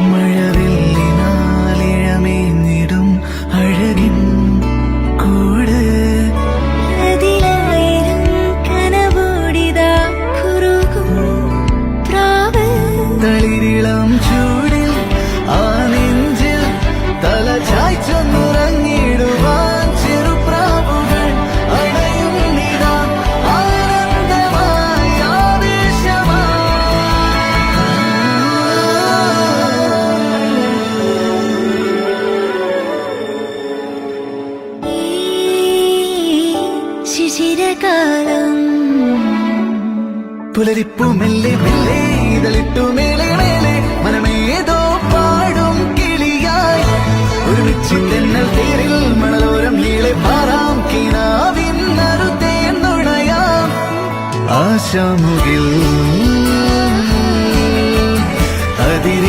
മഴവില്ലിനാലിഴമേഞ്ഞിടും അഴകിൻ കൂട് അതിലായിരം കനവോടിതാ കുറുകും പ്രാവ് തളിരിളം ചൂടിൽ ആ നെഞ്ചിൽ തല ചായ്ച്ചൊന്നുറങ്ങിടുവാൻ ചെറുപ്രാവുകൾ അണയും നിതാ ആനന്ദമായി ഈ ശിശിരകാലം പുലരിപ്പു മെല്ലെ മെല്ലെ ഇതളിട്ടു മേലെ മേലെ മനമേതോ പാടും കിളിയായി ഒരുമിച്ച് തെന്നൽ തേരിൽ മണലോരം നീളെ പാറാം കിനാവിൻ നറുതേൻ നുണയാം ആശാമുകിൽ